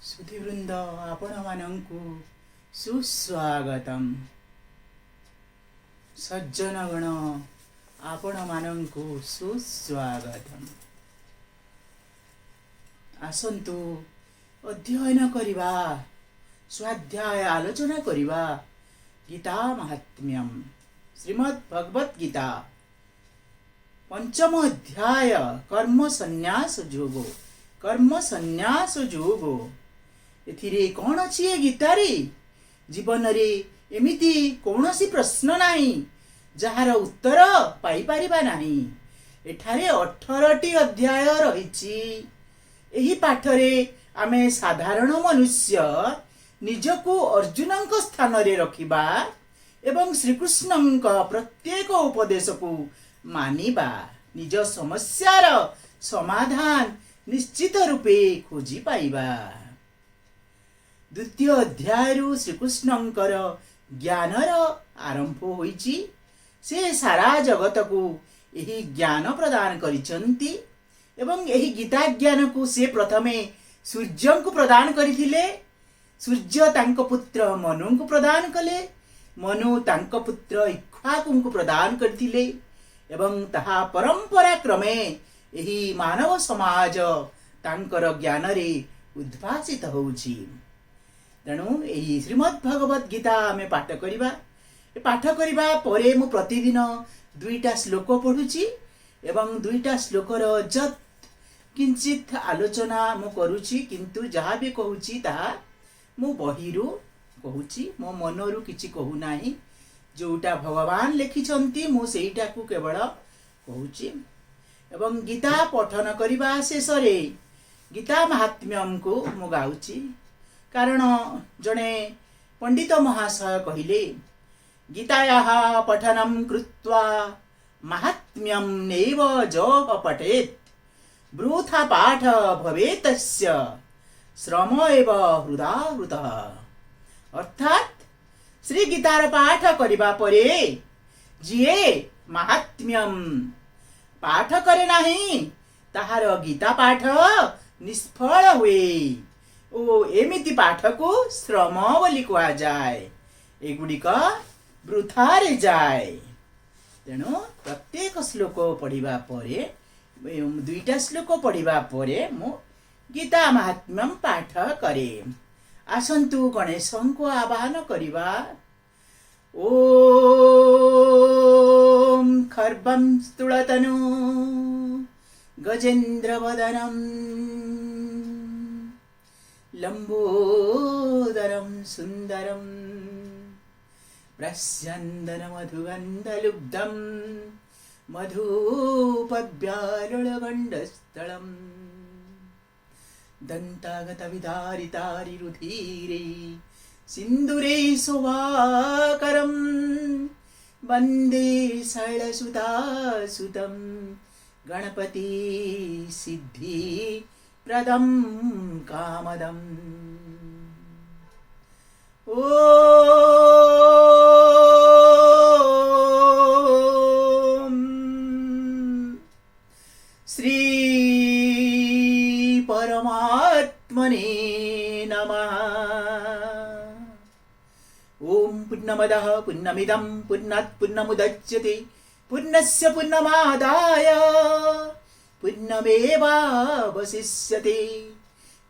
सुधीवृंद आपण मानंकु सुस्वागतम। सज्जनगण आपण मानंकु सुस्वागतम। आसंतु अध्ययन करिबा, स्वाध्याय आलोचना करिबा गीता महात्म्यम श्रीमद् भगवत गीता पंचम अध्याय कर्म संन्यास जोगो। कर्म संन्यास जोगो एथिरे कौन अछि ए गीतारे? जीवन रे एमिति कौनसी प्रश्न नाही जहार उत्तर पाई परिबा नाही। एठारे 18टी अध्याय रहिछि। एही पाठरे आमे साधारण मनुष्य निजको अर्जुनंक स्थान रे रखिबा एवं श्रीकृष्णंक प्रत्येक उपदेश को मानिबा निज समस्यार समाधान निश्चित रूपे खोजी पाइबा। द्वितीय अध्याय श्रीकृष्णंकर ज्ञानर आरंभ होइछि। से सारा जगत को यही ज्ञान प्रदान करिसंती एवं यही गीता ज्ञान को से प्रथमे सूर्य को प्रदान करिथिले। सूर्य तांको पुत्र मनु को प्रदान कले। मनु तांको पुत्र इक्ष्वाकु को प्रदान करथिले एवं ताहा परंपरा क्रमे यही मानव समाज तांकर ज्ञान रे उद्भासित होउछि। तेणु यही श्रीमद् भगवत गीता आमे पाठ करिबा। पाठ करिबा परे मु प्रतिदिन 2टा श्लोक पढुछि एवं 2टा श्लोकर जत किंचित आलोचना मु करूछि। किंतु जहा भी कहूछि ताहा मु बहिरु कहूछि, मो मनरु किछि कहू नाही। जोटा भगवान लिखिछंती मु सेईटा को केवल कहूछि। एवं गीता पठन करिबा शेष रे गीता महात्म्यम को मु गाउछि। कारण जने पंडित महाशय कहिले गीतायाः पठनं कृत्वा महात्म्यम नैव जः पठेत् वृथा पाठ भवेत् तस्य श्रम एव हृदा हृतः। अर्थात श्री गीतार पाठ करिबा परे जिए महात्म्यम पाठ करे नाही ताहार गीता पाठ निष्फल हुए। ओ एमिति पाठ को श्रम बोली कहा जाए। एगुड़िक वृथारे जाए। तेणु प्रत्येक श्लोक पढ़िबा परे 2टा श्लोक पढ़िबा परे मु गीता महात्म्यम पाठ करे। आसंतु गणेशं को आवाहन करिबा। ओम खर्वं स्तुलतनु गजेन्द्रवदनं लंबोदरं सुंदरं प्रस्यन्दनमधुगन्धलुब्धं मधुपद्यारुणगण्डस्थलम् दन्तागतविदारितारिरुधिरे सिन्दूरे शोभाकरं वन्दे शैलसुतासुतं गणपति सिद्धि प्रदं कामदम्। ओम श्री परमात्मने नमः। ओम पुण्यमदः पुण्यमिदं पुण्णात् पुण्यमुदच्यते पुण्यस्य पुण्यमादाय पुण्यमेवावशिष्यते।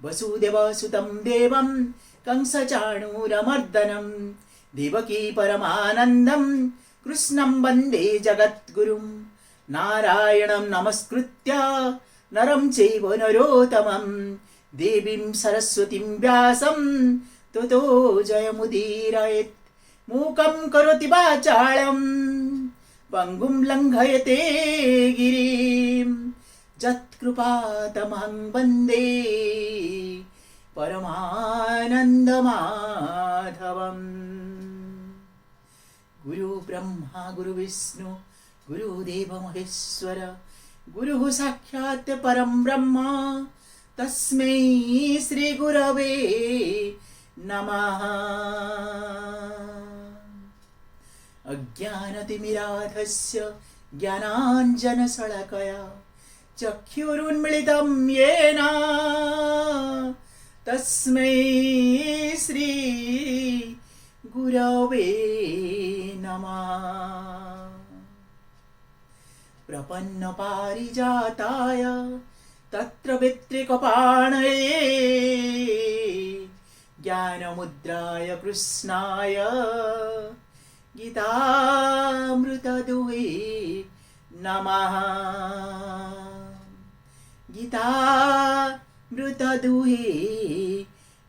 वसुदेवसुतं देवं कंसचाणूरमर्दनं देवकी परमानन्दं कृष्णं वन्दे जगद्गुरुं। नारायणं नमस्कृत्य नरं चैव नरोत्तमं देवीं सरस्वतीं व्यासं ततो जयमुदीरयेत्। मूकं करोति वाचालं पङ्गुं लङ्घयते गिरिं यत्कृपातमहं वन्दे परमानन्दमाधवम्। गुरु ब्रह्मा गुरु विष्णु गुरुदेव महेश्वर गुरुः साक्षात् परं ब्रह्म तस्मै श्री गुरवे नमः। अज्ञानतिमिराधस्य ज्ञानाञ्जनशलाकया चक्षुरुन्मीलितं येन तस्मै श्री गुरवे नमः। प्रपन्न पारिजाताय तत्र वित्रिकपाणये ज्ञानमुद्राय कृष्णाय गीतामृतदुहे नमः। गीतामृतदुहे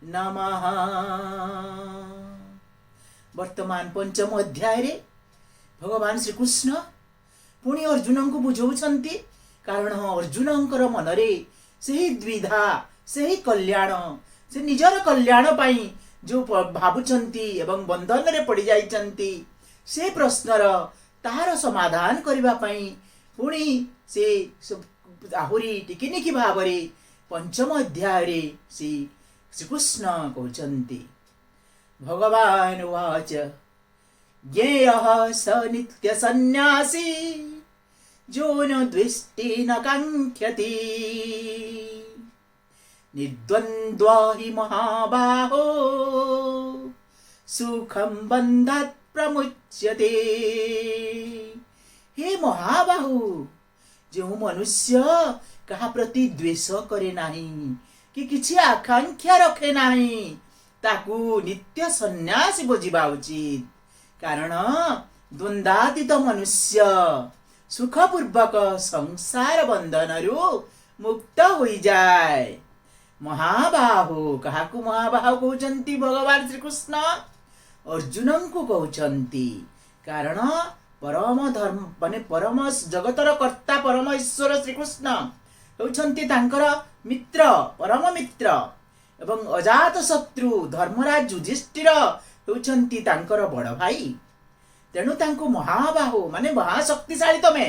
नमः। वर्तमान पंचम अध्याय रे भगवान श्रीकृष्ण पुणी अर्जुन को बुझाउछंती, कारण अर्जुनंकर मनरे सही द्विधा सही कल्याण से निजर कल्याण पाई जो भावुचंती एवं बंधन रे पड़ी जाइचंती से प्रश्नर तार समाधान करबा पाई पुणी से आहुरी टिकिनिकी भाव रे पंचम अध्याय रे श्रीकृष्ण कहउचंती। भगवान उवाच ज्ञेयः स नित्य सन्न्यासी जो न द्वेष्टि न काङ्क्षति निर्द्वन्द्वा हि महाबाहो सुखं बन्धात् प्रमुच्यते। हे महाबाहु, जो मनुष्य कहा प्रति द्वेष करे नाही कि किछि आकांक्षा रखे नाही ताकू नित्य सन्यासी बुझिबा उचित, कारण द्वंद्वातीत मनुष्य सुखपूर्वक संसार बंधनरु मुक्त होई जाए। महाबाहु काहाकू महाबाहु कहउचंती भगवान श्रीकृष्ण अर्जुन को कहउचंती, कारण परम धर्म माने परम जगतर कर्ता परम ईश्वर श्रीकृष्ण होउचंती तांकर मित्र परम मित्र एवं अजात शत्रु धर्मराज युधिष्ठिर होउचंती तांकर बड़ भाई। तेणु तांको महाबाहु माने महाशक्तिशाली तमे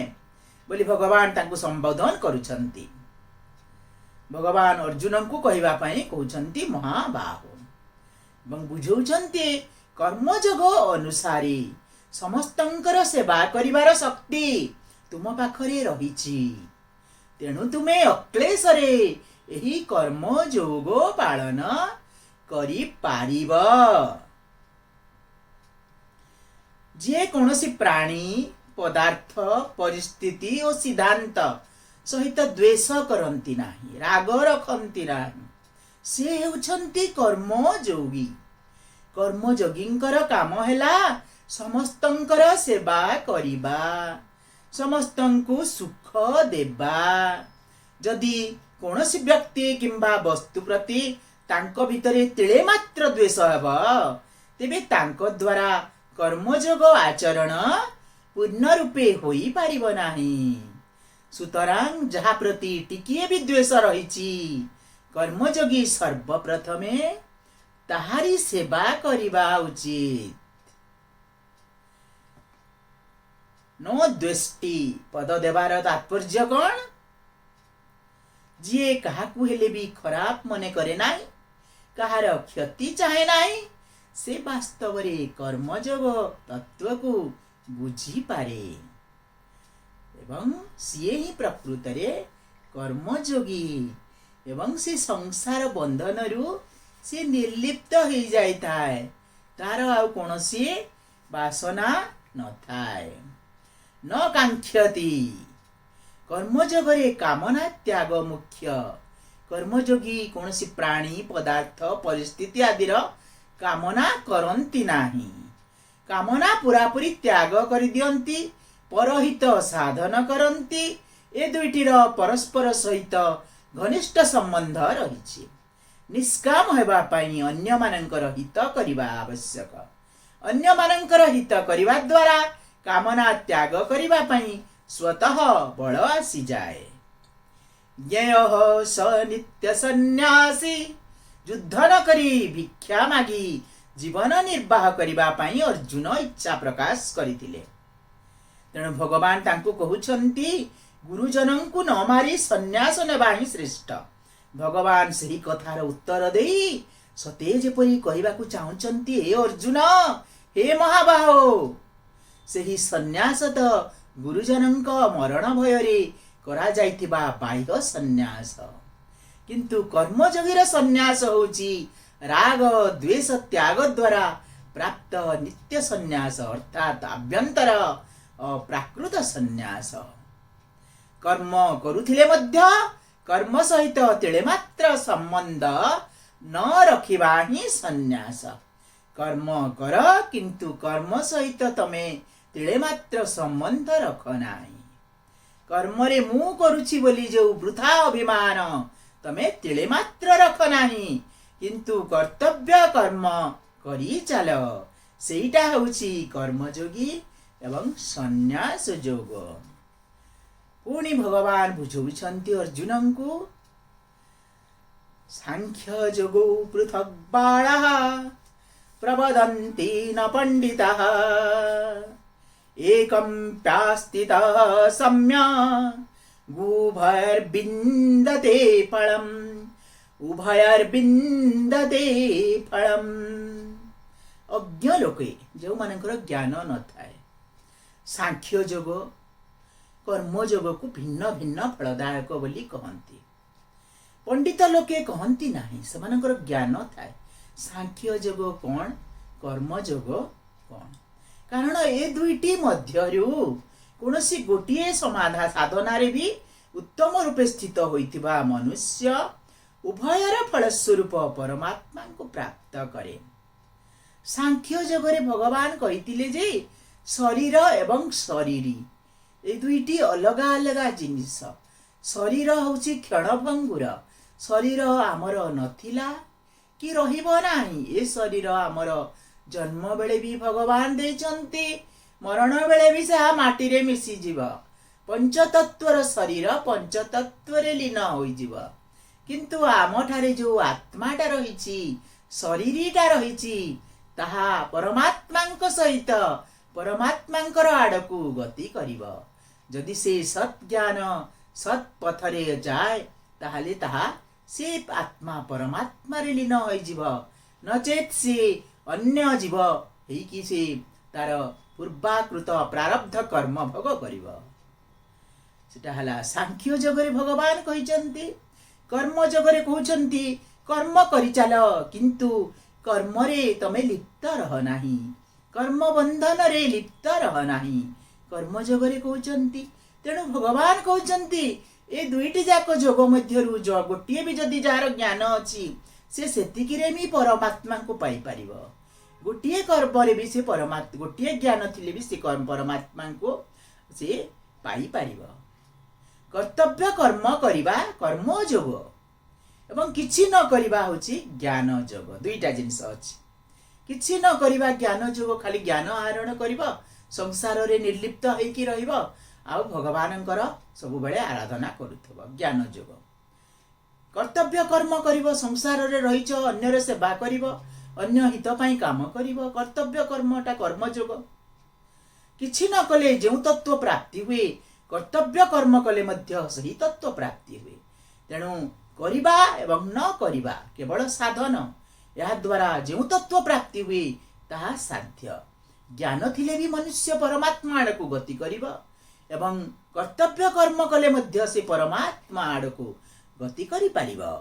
बोली भगवान तांको संबोधन करुछंती। भगवान अर्जुन को कहवा पाई कहउछंती महाबाहु एवं बुझौछंती कर्मयोग अनुसारी समस्तंकर सेवा करिवार शक्ति तुम पाखरे रहिछि, तेणु तुमे अक्लेशरे एही कर्म योग पालन करि पारिब। जे कौनसी प्राणी पदार्थ परिस्थिति और सिद्धांत सहित द्वेष करंती नाही राग रखंती नाही से हेउछंती कर्मयोगी। कर्मयोगींकर काम हैला समस्तंकर सेवा करिबा, समस्तंकु सुख देबा। जदि कौनसी व्यक्ति किंबा वस्तु प्रति तांको भितरे तिळे मात्र द्वेष हेब तेबे तांको द्वारा कर्मयोग आचरण पूर्ण रूपे होई पारिबो नाही। सुतरां जहा प्रति टिकिए भी द्वेष रहिछि कर्मयोगी सर्वप्रथमे ताहारी सेवा करिबा उचित। नो द्वेष्टि पद देवार तात्पर्य कौन? जी काहाकू हेले भी खराब मने करे नाही, कहार क्षति चाहे नाही, से वास्तव रे कर्मयोग तत्व को बुझी पारे एवं सीए ही प्रकृत रे कर्मयोगी एवं से संसार बंधन रु से निर्लिप्त हो जाई थाए, तार आउ कोनोसी वासना न थाए। न कांक्षति कर्मयोग रे कामना त्याग मुख्य। कर्मयोगी कौनसी प्राणी पदार्थ परिस्थिति आदिर कामना करंती नाही, कामना पूरापूरी त्याग कर दियंती, परहित साधन करंती। ए दुईटीर परस्पर सहित घनिष्ठ संबंध रहिछि। निष्काम हेबा पाई अन्य मानकर हित करिबा आवश्यक। अन्य मानकर हित करिबा द्वारा कामना त्याग करिबा पाई स्वतः बल आसी जाए। ज्ञेयः स नित्य सन्यासी युद्ध न करी भिक्षा मागी जीवन निर्वाह करिबा पाई अर्जुन इच्छा प्रकाश करिथिले। तेणु भगवान तांको कहउछंती गुरुजनंकु न मारी सन्यास नेबा ही श्रेष्ठ। भगवान सही कथार उत्तर देई सते जेपरि कहबाकू चाहुचंती, हे अर्जुन हे महाबाहो, सही सन्यास तो गुरुजनंक मरण भय रे करा जाइथिबा बाह्य सन्यास, किंतु कर्मयोगीर संन्यास होची राग द्वेष त्याग द्वारा प्राप्त नित्य संन्यास अर्थात आभ्यंतर प्राकृत संन्यास। कर्म करुथिले मध्य कर्म सहित तिळे मात्र संबंध न रखिबा ही संन्यास। कर्म कर किंतु कर्म सहित तमे तिळे मात्र संबंध रख नाही। कर्म रे मु करुछि बोली जो वृथा अभिमान तमे तिळे मात्र रख नाही, किंतु कर्तव्य कर्म करी चाल सेटा होछि कर्मयोगी एवं संन्यास योग। पुणी भगवान बुझौछन्ति अर्जुन को सांख्य योगो पृथक बाळः प्रवदन्ति न पंडिताः एकं प्यास्थितः सम्यक् उभयर्विन्दते फलम् उभयर्विन्दते फलम्। अज्ञ लोके जो मानकर ज्ञान न थाए सांख्य योग कर्म योग को भिन्न भिन्न फलदायक बोली कहती। पंडित लोके कहती नहीं, सेमानकर ज्ञान थाए सांख्य योग कौन कर्म योग कौन। कारण ए दुईटी मध्यरु कोनोसी गोटिए समाधा साधनारे भी उत्तम रूपे स्थित होइतिबा मनुष्य उभयर फलस्वरूप परमात्मा को प्राप्त करे। सांख्य जगरे भगवान कहितिले जे शरीर एवं शरीरी ए दुईटी अलगा अलगा जिनिस। शरीर होछि क्षणभंगुर, शरीर आमर नथिला कि रहिबो नाही। ए शरीर आमर जन्म बेले भी भगवान देइचंती, मरण बेले भी से माटी रे मिसी जीव। पंचतत्वर शरीर पंचतत्व रे लीन होई जीव। किंतु आम ठारे जो आत्माटा रहिछि शरीरटा रहिछि ताहा परमात्मांक सहित परमात्मांकर आड़कू गति करिब। जदि से सत ज्ञान सत पथरे जाए ताहाले ताहा से आत्मा परमात्मा रे लीन होई जीव। नचेत से अन्य जीव हेकि से तार पूर्वाकृत प्रारब्ध कर्म भोग करिब। सेटा हला सांख्य जगरे भगवान कहिचंती। कर्म जगरे कहउचंती कर्म करि चाल किंतु कर्म रे तमे लिप्त रह नाही, कर्म बंधन रे लिप्त रह नाही। कर्म जगरे कहउचंती। तेणु भगवान कहउचंती ए दुईटी जाक जोग मध्यरु जो गोटिए भी जदि जार ज्ञान अछि से सेतिकी रे भी परमात्मा को पाई परिबो। गोटिए कर्म रे भी से परमात्मा गोटिए ज्ञान थिले भी से कर्म परमात्मा को से पाई परिबो। कर्तव्य कर्म करिबा कर्म जोग एवं किछि न करिबा होछि ज्ञान जोग। दुईटा जिनिस अछि। किछि न करिबा ज्ञान जोग खाली ज्ञान आहरण करिबो संसार रे निर्लिप्त हेकि रहिबो आ भगवानंकर सब बेले आराधना करूथबो ज्ञान जोग। कर्तव्य कर्म करिबो संसार रे रहिछ अन्यर सेवा करिबो अन्य हित पई काम करिबो कर्तव्य कर्मटा कर्म जोग। किछि न कले जेउ तत्व प्राप्ति हुए कर्तव्य कर्म कले मध्य सही तत्व प्राप्ति हुए। तेणु करिबा एवं न करिबा केवल साधन, या द्वारा जेउ तत्व प्राप्ति हुए ताहा साध्य। ज्ञान थिले भी मनुष्य परमात्मा आड़कू गति करिबो एवं कर्तव्य कर्म कले मध्य से परमात्मा आड़कू गति करि पारिबो।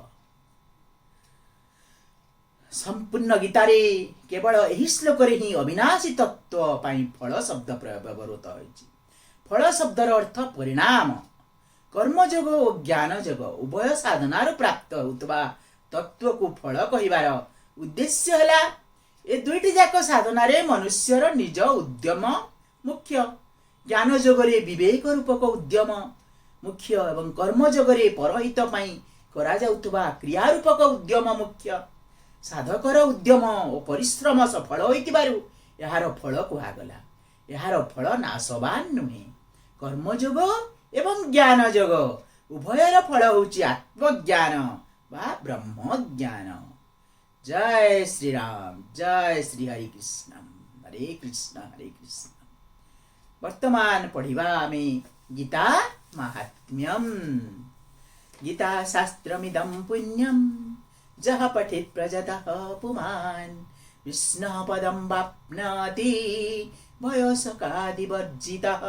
संपूर्ण गीतारे केवल एही श्लोक रे ही अविनाशी तत्व पई फल शब्द प्रयोग व्यवहृत होइछि। फल शब्दर अर्थ परिणाम। कर्म जोग और ज्ञान जोग उभय साधनार प्राप्त होतबा तत्व को फल कहिबार उद्देश्य हला ए दुईटी जाक साधना रे मनुष्यर निज उद्यम मुख्य। ज्ञान जोग रे विवेक रूपक उद्यम मुख्य एवं कर्म जोग रे परहित पई करा जाउतबा क्रिया रूपक उद्यम मुख्य। साधकर उद्यम और परिश्रम सफल होइतिबारु एहार फल कुहागला। एहार फल नाशवान नुहे। कर्म जोग एवं ज्ञान जोग उभयर फल होछि आत्मज्ञान बा ब्रह्म ज्ञान। जय श्री राम जय श्री हरि कृष्ण। हरे कृष्ण हरे कृष्ण। वर्तमान पढ़िबा आमे गीता महात्म्यम। गीता शास्त्रमिदं पुण्यम जह पठित प्रजतः पुमान् विष्णु पदं वाप्नोति भयोशोकादिवर्जितः।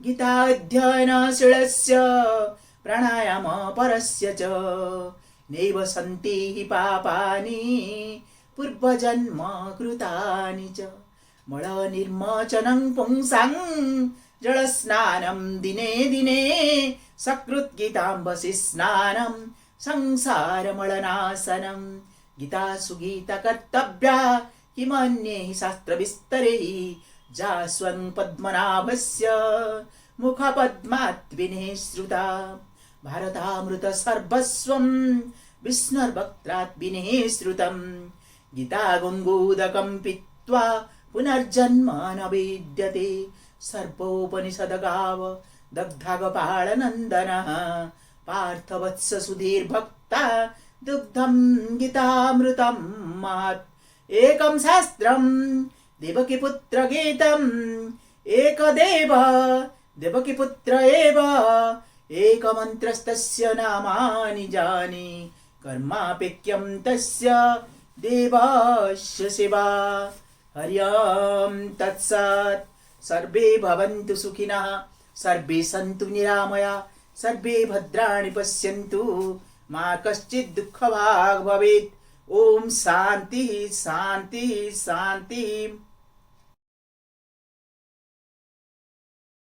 गीता अध्ययनशीलस्य प्राणायाम परस्य च नैव सन्ति हि पापानि पूर्वजन्म कृतानि च मलनिर्मोचनं पुंसां जलस्नानं दिने दिने सकृद्गीताम्बसि स्नानं संसारमलनाशनं गीतासु गीतकर्तव्या किमन्यैः शास्त्रविस्तरैः जास्वन् पद्मनाभस्य मुखपद्मात् विनिःसृता भारतामृत सर्वस्वं विष्णुर्वक्त्रात् विनिःसृतं गीता गङ्गोदकं पीत्वा पुनर्जन्म न विद्यते सर्वोपनिषदगाव दग्धगपालनन्दनः पार्थवत्स सुधीर्भक्ता दुग्धं गीतामृतं महत् एकं शास्त्रं देवकीपुत्रगीतम् एकदेव देवकीपुत्र एव एकमन्त्रस्तस्य नामानि जानि कर्मापेक्यं तस्य देवस्य सेवा हरिओं तत्सत् सर्वे भवन्तु सुखिनः सर्वे सन्तु निरामया सर्वे भद्राणि पश्यन्तु मा कश्चित् दुःखभाग् भवेत्। ओम शांति शांति शांति।